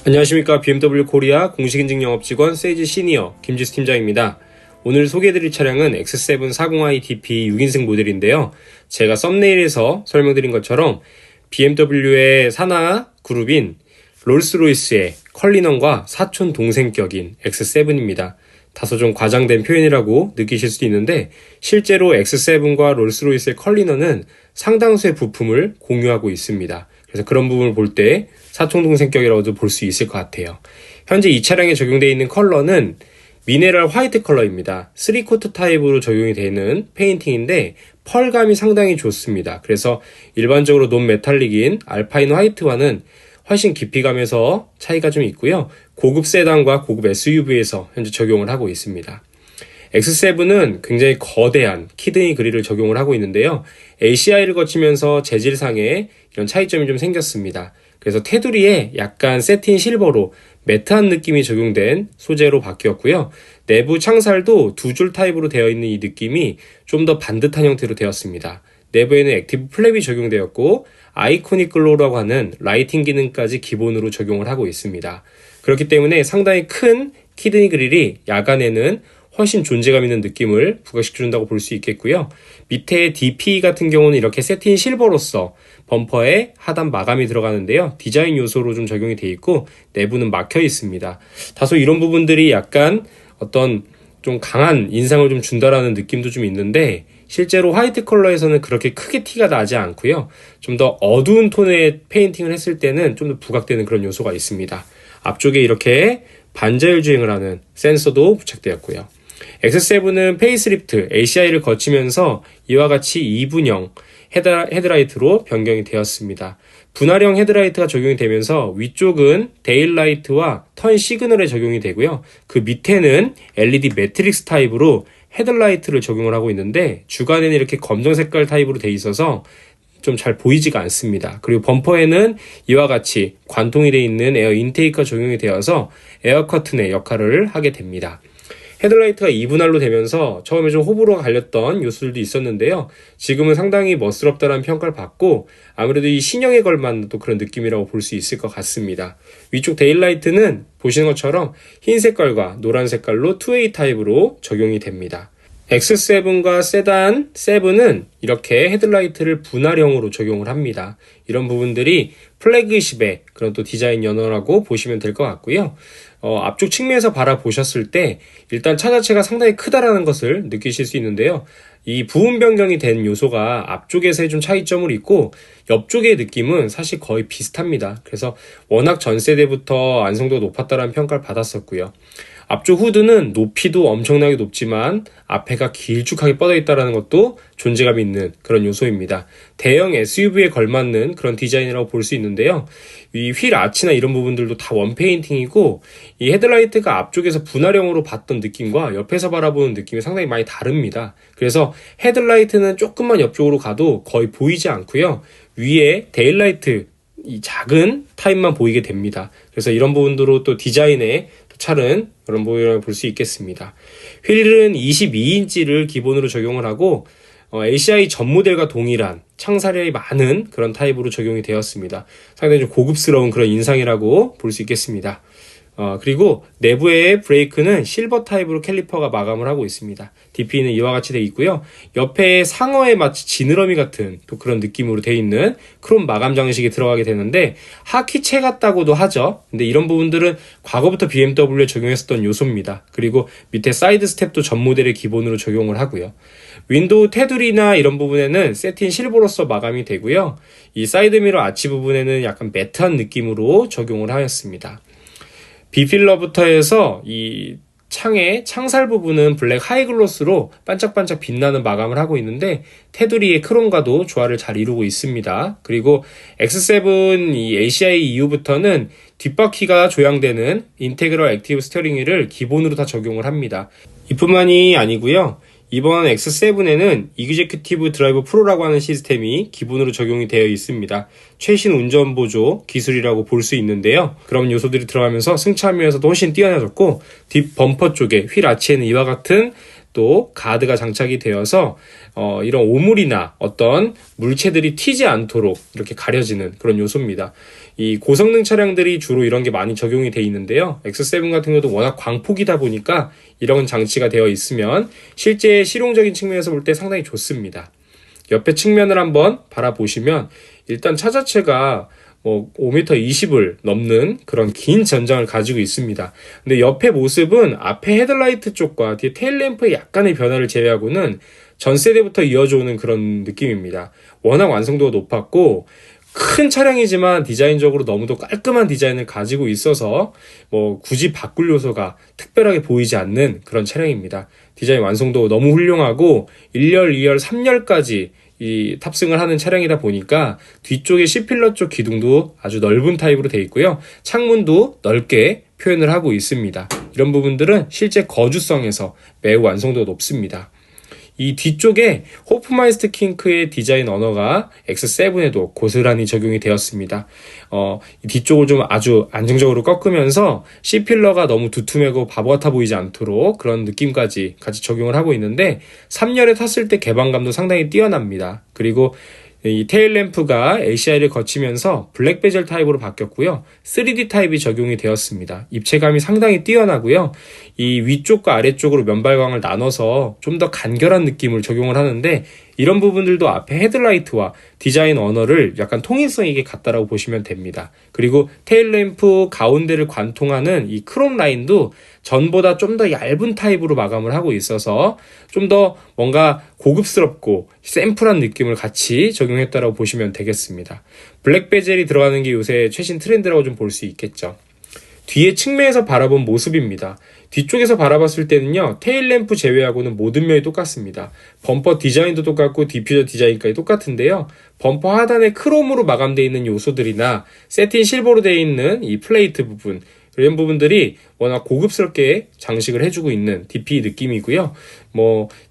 안녕하십니까. BMW 코리아 공식인증 영업직원 세이지 시니어 김지수 팀장입니다. 오늘 소개해드릴 차량은 X7 40i DP 6인승 모델인데요. 제가 썸네일에서 설명드린 것처럼 BMW의 산하 그룹인 롤스로이스의 컬리넌과 사촌 동생격인 X7입니다. 다소 좀 과장된 표현이라고 느끼실 수도 있는데 실제로 X7과 롤스로이스의 컬리넌은 상당수의 부품을 공유하고 있습니다. 그래서 그런 부분을 볼 때 사촌동생격이라고도 볼 수 있을 것 같아요. 현재 이 차량에 적용되어 있는 컬러는 미네랄 화이트 컬러입니다. 3코트 타입으로 적용이 되는 페인팅인데 펄감이 상당히 좋습니다. 그래서 일반적으로 논메탈릭인 알파인 화이트와는 훨씬 깊이감에서 차이가 좀 있고요. 고급 세단과 고급 SUV에서 현재 적용을 하고 있습니다. X7은 굉장히 거대한 키드니 그릴을 적용을 하고 있는데요. ACI를 거치면서 재질상에 이런 차이점이 좀 생겼습니다. 그래서 테두리에 약간 세틴 실버로 매트한 느낌이 적용된 소재로 바뀌었고요. 내부 창살도 두 줄 타입으로 되어 있는 이 느낌이 좀 더 반듯한 형태로 되었습니다. 내부에는 액티브 플랩이 적용되었고 아이코닉 글로우라고 하는 라이팅 기능까지 기본으로 적용을 하고 있습니다. 그렇기 때문에 상당히 큰 키드니 그릴이 야간에는 훨씬 존재감 있는 느낌을 부각시켜준다고 볼 수 있겠고요. 밑에 DP 같은 경우는 이렇게 세틴 실버로서 범퍼에 하단 마감이 들어가는데요. 디자인 요소로 좀 적용이 되어 있고 내부는 막혀 있습니다. 다소 이런 부분들이 약간 어떤 좀 강한 인상을 좀 준다라는 느낌도 좀 있는데 실제로 화이트 컬러에서는 그렇게 크게 티가 나지 않고요. 좀 더 어두운 톤의 페인팅을 했을 때는 좀 더 부각되는 그런 요소가 있습니다. 앞쪽에 이렇게 반자율 주행을 하는 센서도 부착되었고요. X7은 페이스리프트 ACI를 거치면서 이와 같이 2분형 헤드라이트로 변경이 되었습니다. 분할형 헤드라이트가 적용이 되면서 위쪽은 데일라이트와 턴 시그널에 적용이 되고요. 그 밑에는 LED 매트릭스 타입으로 헤드라이트를 적용을 하고 있는데 주간에는 이렇게 검정 색깔 타입으로 되어 있어서 좀 잘 보이지가 않습니다. 그리고 범퍼에는 이와 같이 관통이 되어 있는 에어 인테이크가 적용이 되어서 에어 커튼의 역할을 하게 됩니다. 헤드라이트가 2분할로 되면서 처음에 좀 호불호가 갈렸던 요소들도 있었는데요. 지금은 상당히 멋스럽다는 평가를 받고 아무래도 이 신형에 걸맞는 또 그런 느낌이라고 볼 수 있을 것 같습니다. 위쪽 데일라이트는 보시는 것처럼 흰 색깔과 노란 색깔로 2웨이 타입으로 적용이 됩니다. X7과 세단 7은 이렇게 헤드라이트를 분할형으로 적용을 합니다. 이런 부분들이 플래그십의 그런 또 디자인 연호라고 보시면 될 것 같고요. 앞쪽 측면에서 바라보셨을 때 일단 차 자체가 상당히 크다라는 것을 느끼실 수 있는데요. 이 부분 변경이 된 요소가 앞쪽에서의 좀 차이점을 있고 옆쪽의 느낌은 사실 거의 비슷합니다. 그래서 워낙 전 세대부터 완성도가 높았다는 평가를 받았었고요. 앞쪽 후드는 높이도 엄청나게 높지만 앞에가 길쭉하게 뻗어 있다는 것도 존재감 있는 그런 요소입니다. 대형 SUV에 걸맞는 그런 디자인이라고 볼 수 있는데요. 이 휠 아치나 이런 부분들도 다 원페인팅이고 이 헤드라이트가 앞쪽에서 분할형으로 봤던 느낌과 옆에서 바라보는 느낌이 상당히 많이 다릅니다. 그래서 헤드라이트는 조금만 옆쪽으로 가도 거의 보이지 않고요. 위에 데일라이트 이 작은 타입만 보이게 됩니다. 그래서 이런 부분으로 또 디자인에 차는 그런 부분이라고 볼 수 있겠습니다. 휠은 22인치를 기본으로 적용을 하고 ACI 전 모델과 동일한 창살이 많은 그런 타입으로 적용이 되었습니다. 상당히 좀 고급스러운 그런 인상이라고 볼 수 있겠습니다. 그리고 내부의 브레이크는 실버 타입으로 캘리퍼가 마감을 하고 있습니다. DP는 이와 같이 되어 있고요. 옆에 상어에 마치 지느러미 같은 또 그런 느낌으로 되어 있는 크롬 마감 장식이 들어가게 되는데 하키체 같다고도 하죠. 근데 이런 부분들은 과거부터 BMW에 적용했었던 요소입니다. 그리고 밑에 사이드 스텝도 전 모델의 기본으로 적용을 하고요. 윈도우 테두리나 이런 부분에는 세틴 실버로서 마감이 되고요. 이 사이드미러 아치 부분에는 약간 매트한 느낌으로 적용을 하였습니다. B필러부터 해서 이 창의 창살 부분은 블랙 하이글로스로 반짝반짝 빛나는 마감을 하고 있는데 테두리의 크롬과도 조화를 잘 이루고 있습니다. 그리고 X7 이 ACI 이후부터는 뒷바퀴가 조향되는 인테그럴 액티브 스티어링 휠을 기본으로 다 적용을 합니다. 이뿐만이 아니고요. 이번 X7에는 이그제큐티브 드라이브 프로라고 하는 시스템이 기본으로 적용이 되어 있습니다. 최신 운전보조 기술이라고 볼 수 있는데요. 그런 요소들이 들어가면서 승차감에서도 훨씬 뛰어나졌고 뒷 범퍼 쪽에 휠 아치에는 이와 같은 또 가드가 장착이 되어서 이런 오물이나 어떤 물체들이 튀지 않도록 이렇게 가려지는 그런 요소입니다. 이 고성능 차량들이 주로 이런 게 많이 적용이 되어 있는데요. X7 같은 경우도 워낙 광폭이다 보니까 이런 장치가 되어 있으면 실제 실용적인 측면에서 볼 때 상당히 좋습니다. 옆에 측면을 한번 바라보시면 일단 차 자체가 5m 20을 넘는 그런 긴 전장을 가지고 있습니다. 근데 옆에 모습은 앞에 헤드라이트 쪽과 뒤에 테일램프의 약간의 변화를 제외하고는 전 세대부터 이어져 오는 그런 느낌입니다. 워낙 완성도가 높았고 큰 차량이지만 디자인적으로 너무도 깔끔한 디자인을 가지고 있어서 굳이 바꿀 요소가 특별하게 보이지 않는 그런 차량입니다. 디자인 완성도 너무 훌륭하고 1열, 2열, 3열까지 탑승을 하는 차량이다 보니까 뒤쪽에 C필러 쪽 기둥도 아주 넓은 타입으로 되어 있고요. 창문도 넓게 표현을 하고 있습니다. 이런 부분들은 실제 거주성에서 매우 완성도가 높습니다. 이 뒤쪽에 호프마이스트 킹크의 디자인 언어가 X7에도 고스란히 적용이 되었습니다. 이 뒤쪽을 좀 아주 안정적으로 꺾으면서 C필러가 너무 두툼하고 바보 같아 보이지 않도록 그런 느낌까지 같이 적용을 하고 있는데 3열에 탔을 때 개방감도 상당히 뛰어납니다. 그리고 이 테일램프가 ACI를 거치면서 블랙 베젤 타입으로 바뀌었고요. 3D 타입이 적용이 되었습니다. 입체감이 상당히 뛰어나고요. 이 위쪽과 아래쪽으로 면발광을 나눠서 좀 더 간결한 느낌을 적용을 하는데 이런 부분들도 앞에 헤드라이트와 디자인 언어를 약간 통일성 있게 갖다라고 보시면 됩니다. 그리고 테일램프 가운데를 관통하는 이 크롬 라인도 전보다 좀 더 얇은 타입으로 마감을 하고 있어서 좀 더 뭔가 고급스럽고 샘플한 느낌을 같이 적용했다라고 보시면 되겠습니다. 블랙 베젤이 들어가는 게 요새 최신 트렌드라고 좀 볼 수 있겠죠. 뒤에 측면에서 바라본 모습입니다. 뒤쪽에서 바라봤을 때는요, 테일램프 제외하고는 모든 면이 똑같습니다. 범퍼 디자인도 똑같고 디퓨저 디자인까지 똑같은데요. 범퍼 하단에 크롬으로 마감되어 있는 요소들이나 세틴 실버로 되어 있는 이 플레이트 부분, 이런 부분들이 워낙 고급스럽게 장식을 해주고 있는 DP 느낌이고요.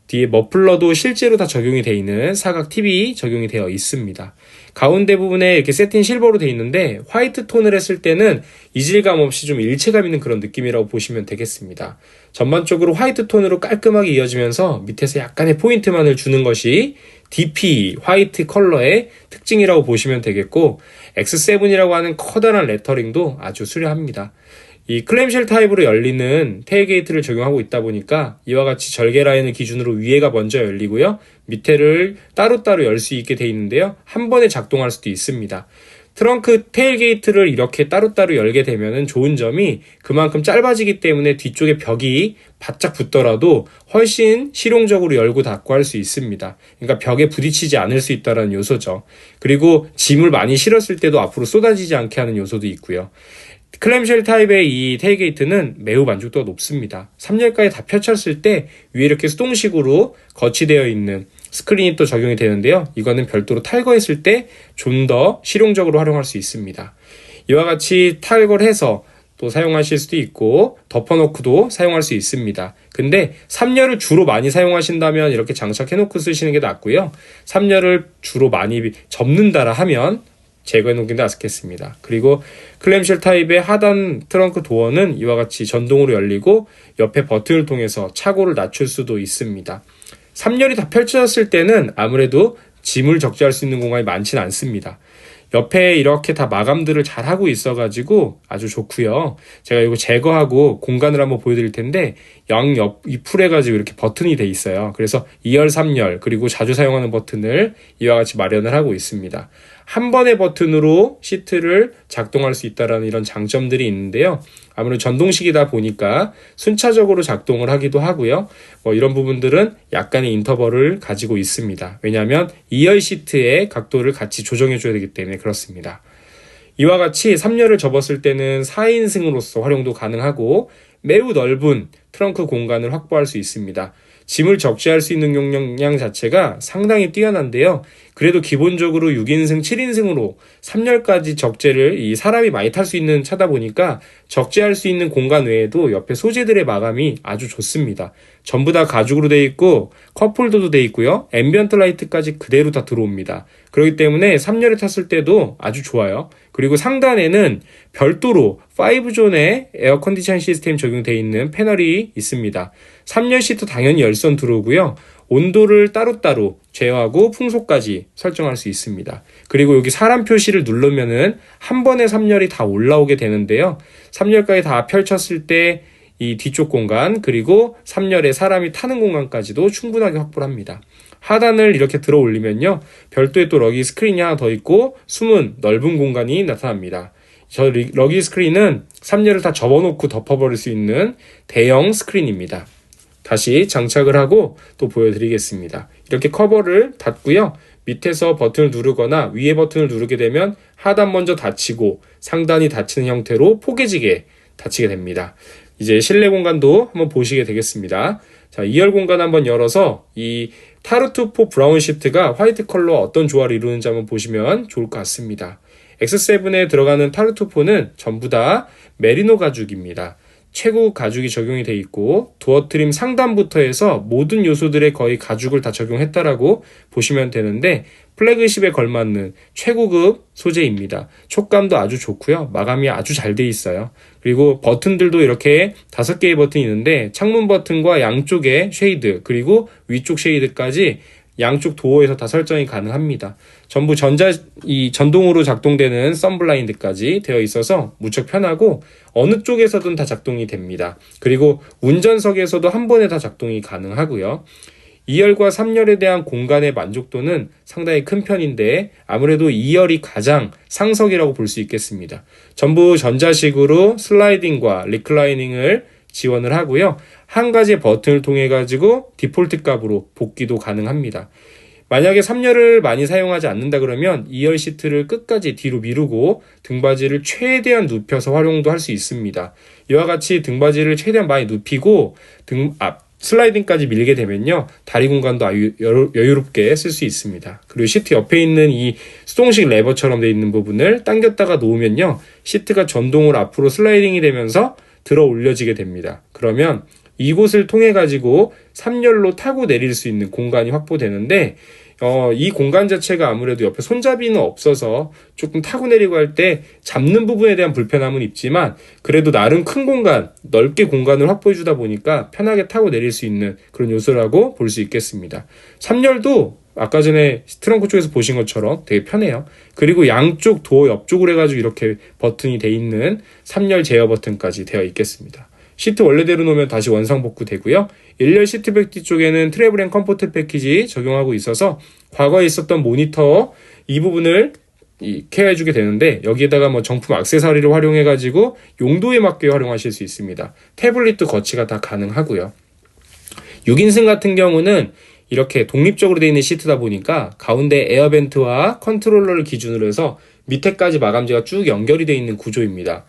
뒤에 머플러도 실제로 다 적용이 되어 있는 사각 TV 적용이 되어 있습니다. 가운데 부분에 이렇게 세틴 실버로 되어 있는데 화이트 톤을 했을 때는 이질감 없이 좀 일체감 있는 그런 느낌이라고 보시면 되겠습니다. 전반적으로 화이트 톤으로 깔끔하게 이어지면서 밑에서 약간의 포인트만을 주는 것이 DP 화이트 컬러의 특징이라고 보시면 되겠고 X7이라고 하는 커다란 레터링도 아주 수려합니다. 이 클램쉘 타입으로 열리는 테일게이트를 적용하고 있다 보니까 이와 같이 절개 라인을 기준으로 위에가 먼저 열리고요. 밑에를 따로따로 열 수 있게 되어 있는데요. 한 번에 작동할 수도 있습니다. 트렁크 테일게이트를 이렇게 따로따로 열게 되면 좋은 점이 그만큼 짧아지기 때문에 뒤쪽에 벽이 바짝 붙더라도 훨씬 실용적으로 열고 닫고 할 수 있습니다. 그러니까 벽에 부딪히지 않을 수 있다는 요소죠. 그리고 짐을 많이 실었을 때도 앞으로 쏟아지지 않게 하는 요소도 있고요. 클램쉘 타입의 이 테일게이트는 매우 만족도가 높습니다. 3열까지 다 펼쳤을 때 위에 이렇게 수동식으로 거치되어 있는 스크린이 또 적용이 되는데요. 이거는 별도로 탈거했을 때 좀 더 실용적으로 활용할 수 있습니다. 이와 같이 탈거를 해서 또 사용하실 수도 있고 덮어놓고도 사용할 수 있습니다. 근데 3열을 주로 많이 사용하신다면 이렇게 장착해놓고 쓰시는 게 낫고요. 3열을 주로 많이 접는다라 하면 제거해 놓는 게 낫겠습니다. 그리고 클램쉘 타입의 하단 트렁크 도어는 이와 같이 전동으로 열리고 옆에 버튼을 통해서 차고를 낮출 수도 있습니다. 3열이 다 펼쳐졌을 때는 아무래도 짐을 적재할 수 있는 공간이 많지는 않습니다. 옆에 이렇게 다 마감들을 잘 하고 있어가지고 아주 좋고요. 제가 이거 제거하고 공간을 한번 보여드릴 텐데 양옆 이풀 해가지고 이렇게 버튼이 돼 있어요. 그래서 2열, 3열 그리고 자주 사용하는 버튼을 이와 같이 마련을 하고 있습니다. 한 번의 버튼으로 시트를 작동할 수 있다는 이런 장점들이 있는데요. 아무래도 전동식이다 보니까 순차적으로 작동을 하기도 하고요. 이런 부분들은 약간의 인터벌을 가지고 있습니다. 왜냐하면 2열 시트의 각도를 같이 조정해 줘야 되기 때문에 그렇습니다. 이와 같이 3열을 접었을 때는 4인승으로서 활용도 가능하고 매우 넓은 트렁크 공간을 확보할 수 있습니다. 짐을 적재할 수 있는 용량 자체가 상당히 뛰어난데요. 그래도 기본적으로 6인승, 7인승으로 3열까지 적재를 이 사람이 많이 탈 수 있는 차다 보니까 적재할 수 있는 공간 외에도 옆에 소재들의 마감이 아주 좋습니다. 전부 다 가죽으로 되어 있고 컵홀더도 되어 있고요. 앰비언트 라이트까지 그대로 다 들어옵니다. 그렇기 때문에 3열에 탔을 때도 아주 좋아요. 그리고 상단에는 별도로 5존의 에어 컨디션 시스템 적용되어 있는 패널이 있습니다. 3열 시트 당연히 열선 들어오고요. 온도를 따로따로 제어하고 풍속까지 설정할 수 있습니다. 그리고 여기 사람 표시를 누르면은 한 번에 3열이 다 올라오게 되는데요. 3열까지 다 펼쳤을 때 이 뒤쪽 공간 그리고 3열에 사람이 타는 공간까지도 충분하게 확보를 합니다. 하단을 이렇게 들어 올리면요. 별도의 또 러기 스크린이 하나 더 있고 숨은 넓은 공간이 나타납니다. 저 러기 스크린은 3열을 다 접어놓고 덮어버릴 수 있는 대형 스크린입니다. 다시 장착을 하고 또 보여드리겠습니다. 이렇게 커버를 닫고요. 밑에서 버튼을 누르거나 위에 버튼을 누르게 되면 하단 먼저 닫히고 상단이 닫히는 형태로 포개지게 닫히게 됩니다. 이제 실내 공간도 한번 보시게 되겠습니다. 자, 2열 공간 한번 열어서 이 타르투4 브라운 시트가 화이트 컬러와 어떤 조화를 이루는지 한번 보시면 좋을 것 같습니다. X7에 들어가는 타르투4는 전부 다 메리노 가죽입니다. 최고 가죽이 적용이 되어 있고 도어 트림 상단부터 해서 모든 요소들에 거의 가죽을 다 적용했다라고 보시면 되는데 플래그십에 걸맞는 최고급 소재입니다. 촉감도 아주 좋고요. 마감이 아주 잘 돼 있어요. 그리고 버튼들도 이렇게 5개의 버튼이 있는데 창문 버튼과 양쪽에 쉐이드 그리고 위쪽 쉐이드까지 양쪽 도어에서 다 설정이 가능합니다. 전부 전동으로 작동되는 썬블라인드까지 되어 있어서 무척 편하고 어느 쪽에서든 다 작동이 됩니다. 그리고 운전석에서도 한 번에 다 작동이 가능하고요. 2열과 3열에 대한 공간의 만족도는 상당히 큰 편인데 아무래도 2열이 가장 상석이라고 볼 수 있겠습니다. 전부 전자식으로 슬라이딩과 리클라이닝을 지원을 하고요. 한 가지의 버튼을 통해 가지고 디폴트 값으로 복귀도 가능합니다. 만약에 3열을 많이 사용하지 않는다 그러면 2열 시트를 끝까지 뒤로 미루고 등받이를 최대한 눕혀서 활용도 할 수 있습니다. 이와 같이 등받이를 최대한 많이 눕히고 슬라이딩까지 밀게 되면요. 다리 공간도 아주 여유롭게 쓸 수 있습니다. 그리고 시트 옆에 있는 이 수동식 레버처럼 되어 있는 부분을 당겼다가 놓으면요. 시트가 전동으로 앞으로 슬라이딩이 되면서 들어 올려지게 됩니다. 그러면 이곳을 통해 가지고 3열로 타고 내릴 수 있는 공간이 확보되는데 이 공간 자체가 아무래도 옆에 손잡이는 없어서 조금 타고 내리고 할 때 잡는 부분에 대한 불편함은 있지만 그래도 나름 큰 공간, 넓게 공간을 확보해 주다 보니까 편하게 타고 내릴 수 있는 그런 요소라고 볼 수 있겠습니다. 3열도 아까 전에 트렁크 쪽에서 보신 것처럼 되게 편해요. 그리고 양쪽 도어 옆쪽으로 해가지고 이렇게 버튼이 돼 있는 3열 제어 버튼까지 되어 있겠습니다. 시트 원래대로 놓으면 다시 원상복구 되고요. 1열 시트백 뒤쪽에는 트래블 앤 컴포트 패키지 적용하고 있어서 과거에 있었던 모니터 이 부분을 케어해주게 되는데 여기에다가 뭐 정품 액세서리를 활용해가지고 용도에 맞게 활용하실 수 있습니다. 태블릿도 거치가 다 가능하고요. 6인승 같은 경우는 이렇게 독립적으로 되어 있는 시트다 보니까 가운데 에어벤트와 컨트롤러를 기준으로 해서 밑에까지 마감재가 쭉 연결이 되어 있는 구조입니다.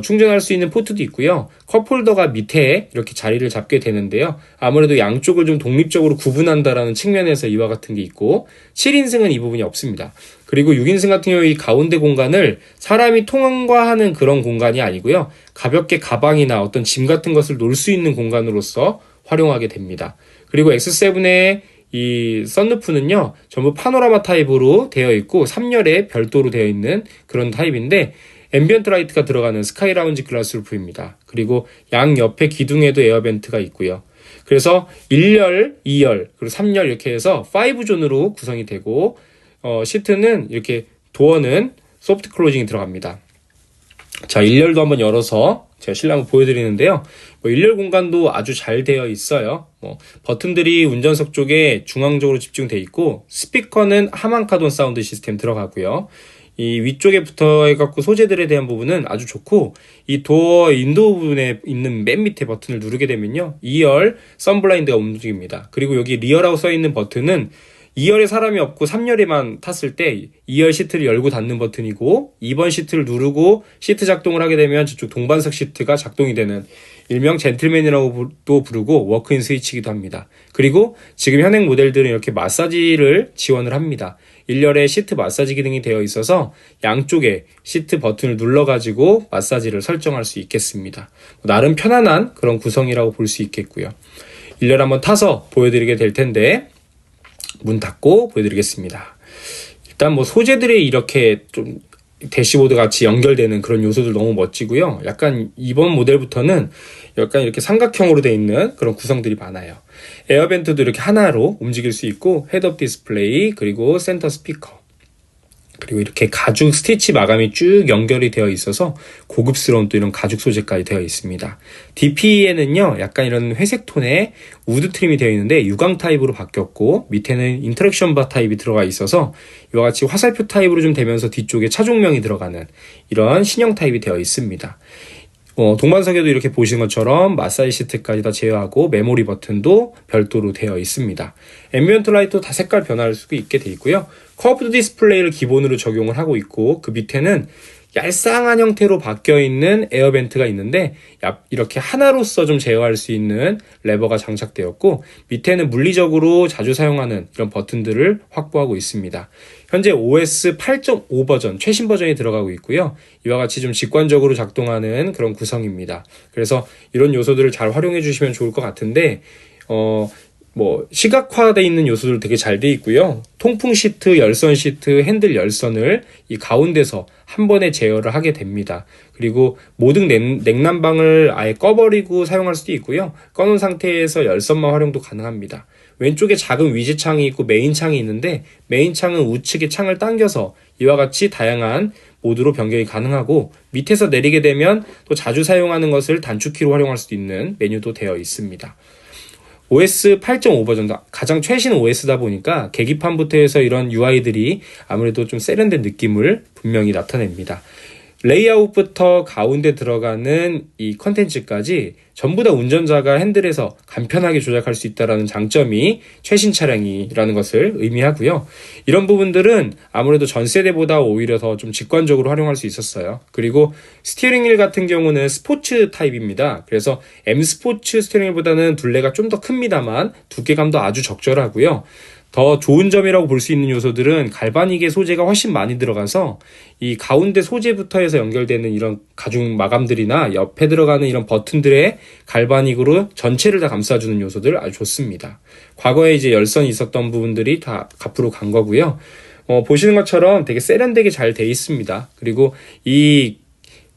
충전할 수 있는 포트도 있고요. 컵홀더가 밑에 이렇게 자리를 잡게 되는데요. 아무래도 양쪽을 좀 독립적으로 구분한다라는 측면에서 이와 같은 게 있고 7인승은 이 부분이 없습니다. 그리고 6인승 같은 경우 이 가운데 공간을 사람이 통과하는 그런 공간이 아니고요. 가볍게 가방이나 어떤 짐 같은 것을 놓을 수 있는 공간으로서 활용하게 됩니다. 그리고 X7의 이 썬루프는요. 전부 파노라마 타입으로 되어 있고 3열에 별도로 되어 있는 그런 타입인데 앰비언트 라이트가 들어가는 스카이 라운지 글라스 루프입니다. 그리고 양 옆에 기둥에도 에어벤트가 있고요. 그래서 1열, 2열, 그리고 3열 이렇게 해서 5존으로 구성이 되고 시트는 이렇게 도어는 소프트 클로징이 들어갑니다. 자, 1열도 한번 열어서 제가 실내 한번 보여드리는데요. 1열 공간도 아주 잘 되어 있어요. 버튼들이 운전석 쪽에 중앙적으로 집중되어 있고 스피커는 하만카돈 사운드 시스템 들어가고요. 이 위쪽에 붙어 해갖고 소재들에 대한 부분은 아주 좋고 이 도어 인도 부분에 있는 맨 밑에 버튼을 누르게 되면요 2열 썬블라인드가 움직입니다. 그리고 여기 리어라고 써있는 버튼은 2열에 사람이 없고 3열에만 탔을 때 2열 시트를 열고 닫는 버튼이고 2번 시트를 누르고 시트 작동을 하게 되면 저쪽 동반석 시트가 작동이 되는 일명 젠틀맨이라고도 부르고 워크인 스위치이기도 합니다. 그리고 지금 현행 모델들은 이렇게 마사지를 지원을 합니다. 1열에 시트 마사지 기능이 되어 있어서 양쪽에 시트 버튼을 눌러가지고 마사지를 설정할 수 있겠습니다. 나름 편안한 그런 구성이라고 볼 수 있겠고요. 1열 한번 타서 보여드리게 될 텐데 문 닫고 보여드리겠습니다. 일단 뭐 소재들이 이렇게 좀 대시보드 같이 연결되는 그런 요소들 너무 멋지고요. 약간 이번 모델부터는 약간 이렇게 삼각형으로 되어 있는 그런 구성들이 많아요. 에어벤트도 이렇게 하나로 움직일 수 있고 헤드업 디스플레이 그리고 센터 스피커 그리고 이렇게 가죽 스티치 마감이 쭉 연결이 되어 있어서 고급스러운 또 이런 가죽 소재까지 되어 있습니다. DP에는요 약간 이런 회색 톤의 우드 트림이 되어 있는데 유광 타입으로 바뀌었고 밑에는 인터랙션 바 타입이 들어가 있어서 이와 같이 화살표 타입으로 좀 되면서 뒤쪽에 차종명이 들어가는 이런 신형 타입이 되어 있습니다. 동반석에도 이렇게 보시는 것처럼 마사지 시트까지 다 제어하고 메모리 버튼도 별도로 되어 있습니다. 앰비언트 라이트도 다 색깔 변화할 수 있게 되어 있고요. 커브드 디스플레이를 기본으로 적용을 하고 있고 그 밑에는 얄쌍한 형태로 바뀌어 있는 에어벤트가 있는데 이렇게 하나로서 좀 제어할 수 있는 레버가 장착되었고 밑에는 물리적으로 자주 사용하는 이런 버튼들을 확보하고 있습니다. 현재 OS 8.5 버전, 최신 버전이 들어가고 있고요. 이와 같이 좀 직관적으로 작동하는 그런 구성입니다. 그래서 이런 요소들을 잘 활용해 주시면 좋을 것 같은데 시각화되어 있는 요소들 되게 잘 돼 있고요. 통풍 시트, 열선 시트, 핸들 열선을 이 가운데서 한 번에 제어를 하게 됩니다. 그리고 모든 냉난방을 아예 꺼버리고 사용할 수도 있고요. 꺼놓은 상태에서 열선만 활용도 가능합니다. 왼쪽에 작은 위지 창이 있고 메인 창이 있는데 메인 창은 우측에 창을 당겨서 이와 같이 다양한 모드로 변경이 가능하고 밑에서 내리게 되면 또 자주 사용하는 것을 단축키로 활용할 수 있는 메뉴도 되어 있습니다. OS 8.5 버전, 가장 최신 OS다 보니까 계기판부터 해서 이런 UI들이 아무래도 좀 세련된 느낌을 분명히 나타냅니다. 레이아웃부터 가운데 들어가는 이 컨텐츠까지 전부 다 운전자가 핸들에서 간편하게 조작할 수 있다는 장점이 최신 차량이라는 것을 의미하고요. 이런 부분들은 아무래도 전 세대보다 오히려 더 좀 직관적으로 활용할 수 있었어요. 그리고 스티어링 휠 같은 경우는 스포츠 타입입니다. 그래서 M 스포츠 스티어링 휠보다는 둘레가 좀 더 큽니다만 두께감도 아주 적절하고요. 더 좋은 점이라고 볼 수 있는 요소들은 갈바닉의 소재가 훨씬 많이 들어가서 이 가운데 소재부터 해서 연결되는 이런 가죽 마감들이나 옆에 들어가는 이런 버튼들의 갈바닉으로 전체를 다 감싸주는 요소들 아주 좋습니다. 과거에 이제 열선이 있었던 부분들이 다 앞으로 간 거고요. 보시는 것처럼 되게 세련되게 잘 돼 있습니다. 그리고 이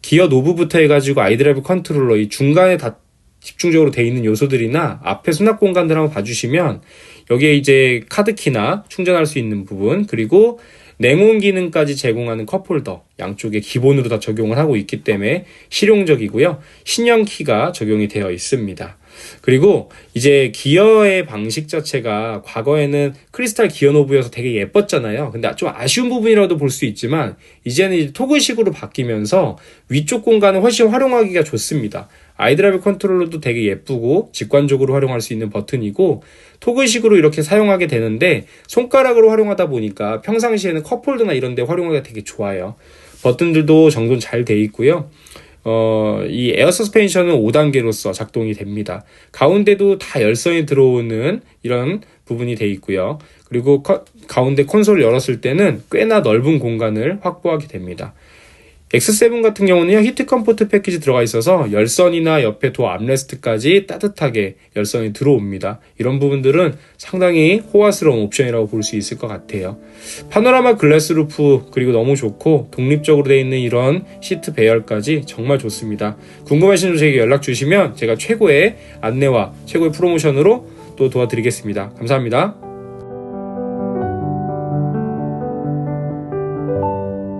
기어 노브부터 해가지고 아이드라이브 컨트롤러 이 중간에 다 집중적으로 돼 있는 요소들이나 앞에 수납 공간들 한번 봐주시면 여기에 이제 카드키나 충전할 수 있는 부분 그리고 냉온 기능까지 제공하는 컵홀더 양쪽에 기본으로 다 적용을 하고 있기 때문에 실용적이고요. 신형 키가 적용이 되어 있습니다. 그리고 이제 기어의 방식 자체가 과거에는 크리스탈 기어 노브여서 되게 예뻤잖아요. 근데 좀 아쉬운 부분이라도 볼 수 있지만 이제는 이제 토글식으로 바뀌면서 위쪽 공간을 훨씬 활용하기가 좋습니다. 아이드라이브 컨트롤러도 되게 예쁘고 직관적으로 활용할 수 있는 버튼이고 토글식으로 이렇게 사용하게 되는데 손가락으로 활용하다 보니까 평상시에는 컵홀더나 이런 데 활용하기가 되게 좋아요. 버튼들도 정돈 잘 돼 있고요. 이 에어 서스펜션은 5단계로서 작동이 됩니다. 가운데도 다 열선이 들어오는 이런 부분이 돼 있고요. 그리고 가운데 콘솔을 열었을 때는 꽤나 넓은 공간을 확보하게 됩니다. X7 같은 경우는요, 히트 컴포트 패키지 들어가 있어서 열선이나 옆에 도어 암레스트까지 따뜻하게 열선이 들어옵니다. 이런 부분들은 상당히 호화스러운 옵션이라고 볼 수 있을 것 같아요. 파노라마 글래스 루프 그리고 너무 좋고 독립적으로 되어 있는 이런 시트 배열까지 정말 좋습니다. 궁금하신 점 제게 연락 주시면 제가 최고의 안내와 최고의 프로모션으로 또 도와드리겠습니다. 감사합니다.